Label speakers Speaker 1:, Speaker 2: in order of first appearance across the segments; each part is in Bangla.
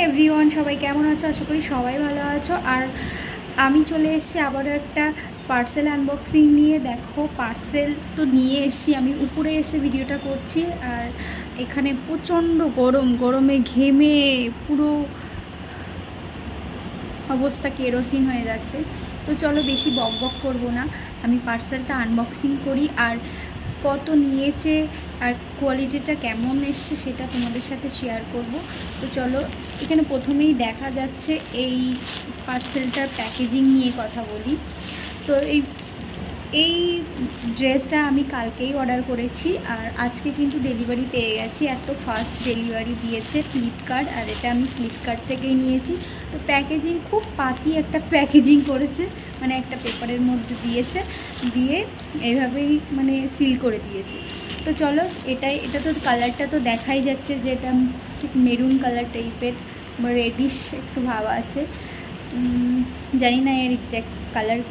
Speaker 1: এভরিওয়ান, সবাই কেমন আছো? আশা করি সবাই ভালো আছো। আর আমি চলে এসেছি আবারও একটা পার্সেল আনবক্সিং নিয়ে। দেখো, পার্সেল তো নিয়ে এসেছি, আমি উপরে এসে ভিডিওটা করছি। আর এখানে প্রচণ্ড গরমে ঘেমে পুরো অবস্থা কেরোসিন হয়ে যাচ্ছে। তো চলো বেশি বক করবো না, আমি পার্সেলটা আনবক্সিং করি। আর কত নিয়েছে আর কোয়ালিটিটা কেমন এসছে সেটা তোমাদের সাথে শেয়ার করব। তো চলো, এখানে প্রথমেই দেখা যাচ্ছে এই পার্সেলটার প্যাকেজিং নিয়ে কথা বলি। তো এই ড্রেসটা আমি কালকেই অর্ডার করেছি আর আজকে কিন্তু ডেলিভারি পেয়ে গেছি। এত ফাস্ট ডেলিভারি দিয়েছে ফ্লিপকার্ট, আর এটা আমি ফ্লিপকার্ট থেকেই নিয়েছি। তো প্যাকেজিং খুব পাতি একটা প্যাকেজিং করেছে, মানে একটা পেপারের মধ্যে দিয়েছে, দিয়ে এইভাবেই মানে সিল করে দিয়েছে। তো চলো, এটা তো কালারটা তো দেখাই যাচ্ছে যে এটা ঠিক মেরুন কালার টাইপের বা রেডিশ একটু ভাব আছে। জানি না এর এক্স্যাক্ট কালার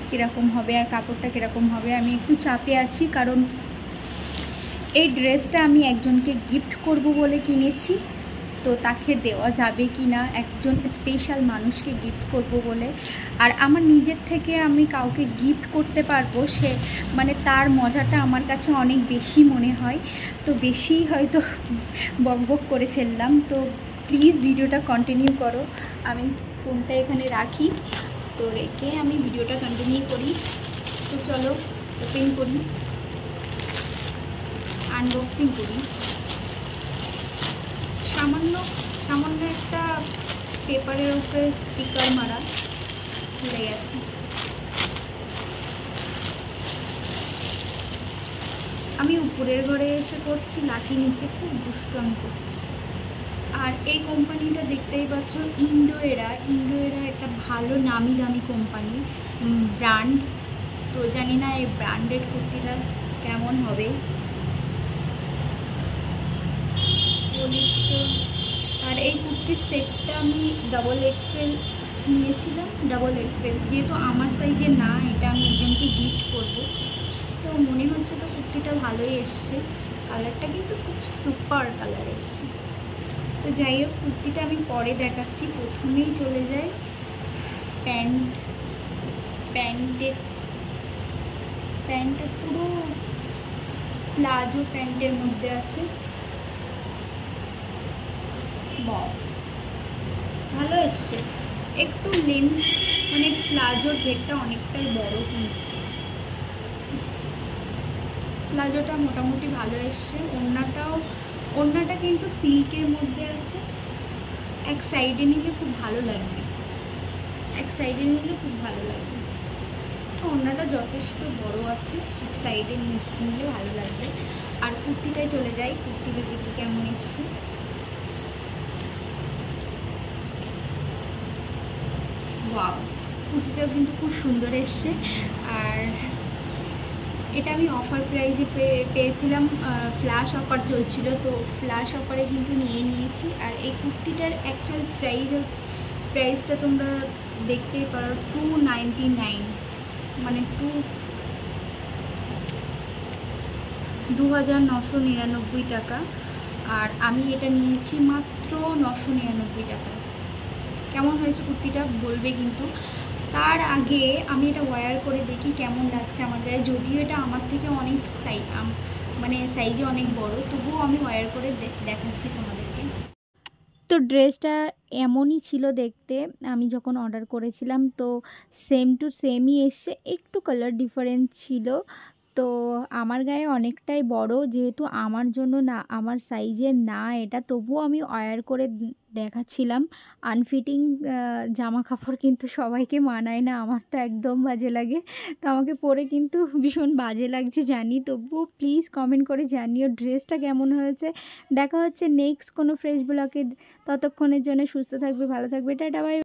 Speaker 1: কীরকম হবে আর কাপড়টা কীরকম হবে। আমি একটু চাপে আছি, কারণ এই ড্রেসটা আমি একজনকে গিফট করব বলে কিনেছি। তো তাকে দেওয়া যাবে কি না, একজন স্পেশাল মানুষকে গিফট করব বলে। আর আমার নিজের থেকে আমি কাউকে গিফট করতে পারবো, সে মানে তার মজাটা আমার কাছে অনেক বেশি মনে হয়। তো বেশি হয়তো বক করে ফেললাম, তো প্লিজ ভিডিওটা কন্টিনিউ করো। আমি ফোনটা এখানে রাখি, তো রেখে আমি ভিডিওটা কন্টিনিউ করি। তো চলো ওপেন করি, আনবক্সিং করি। সামান্য একটা পেপারের উপরে স্টিকার মারা চলে গেছে। আমি উপরের ঘরে এসে করছি, লাঠি নিচে খুব দুষ্টুমি করছি। আর এই কোম্পানিটা দেখতেই পাচ্ছ, ইন্ডোয়েরা একটা ভালো নামি দামি কোম্পানি, ব্র্যান্ড। তো জানি না এই ব্র্যান্ডেড কুর্তিটা কেমন হবে। আর এই কুর্তির সেটটা আমি ডাবল এক্সেল নিয়েছিলাম। ডাবল এক্সেল যেহেতু আমার সাইজে না, এটা আমি একজনকে গিফট করব। তো মনে হচ্ছে তো কুর্তিটা ভালোই এসছে, কালারটা কিন্তু খুব সুপার কালার এসছে। তো যাই হোক, কুর্তিটা আমি পরে দেখাচ্ছি। প্রথমেই চলে যাই প্যান্টটা পুরো প্লাজো প্যান্টের মধ্যে আছে। ভালো এসছে, একটু লেন্থ মানে প্লাজোর ঘেরটা অনেকটাই বড়, কিন্তু প্লাজোটা মোটামুটি ভালো এসছে। ওড়নাটা কিন্তু সিল্কের মধ্যে আছে। এক সাইডে নিলে খুব ভালো লাগবে, তো ওড়নাটা যথেষ্ট বড় আছে, এক সাইডে নিলে ভালো লাগবে। আর কুর্তিটায় চলে যাই, কুর্তিটা দেখি কেমন এসছে। ওয়াও, কুর্তিটাও কিন্তু খুব সুন্দর এসছে। আর এটা আমি অফার প্রাইসে পেয়েছিলাম, ফ্ল্যাশ অফার চলছিল, তো ফ্ল্যাশ অফারে কিন্তু নিয়ে নিয়েছি। আর এই কুর্তিটার অ্যাকচুয়াল প্রাইসটা তোমরা দেখতেই পারো, 299, মানে 2999 টাকা। আর আমি এটা নিয়েছি মাত্র 999 টাকা। কেমন হয়েছে কুর্তিটা বলবে কিন্তু। তার আগে আমি এটা ওয়্যার করে দেখি কেমন লাগছে আমার গায়ে। যদিও এটা আমার থেকে অনেক সাইজে অনেক বড়, তবুও আমি ওয়্যার করে দেখাচ্ছি তোমাদেরকে। তো ড্রেসটা এমনই ছিল দেখতে, আমি যখন অর্ডার করেছিলাম তো সেম টু সেমই এসছে, একটু কালার ডিফারেন্স ছিল। তো আমার গায়ে অনেকটাই বড়, যেহেতু আমার জন্য না, আমার সাইজের না এটা, তবুও আমি ওয়্যার করে দেখাচ্ছিলাম। আনফিটিং জামা কাপড় কিন্তু সবাইকে মানায় না, আমার তো একদম বাজে লাগে। তো আমাকে পরে কিন্তু ভীষণ বাজে লাগছে জানি, তবুও প্লিজ কমেন্ট করে জানিও ড্রেসটা কেমন হয়েছে। দেখা হচ্ছে নেক্সট কোনো ফ্রেশ ব্লগে, ততক্ষণের জন্য সুস্থ থাকবে, ভালো থাকবে, টাটা বাই।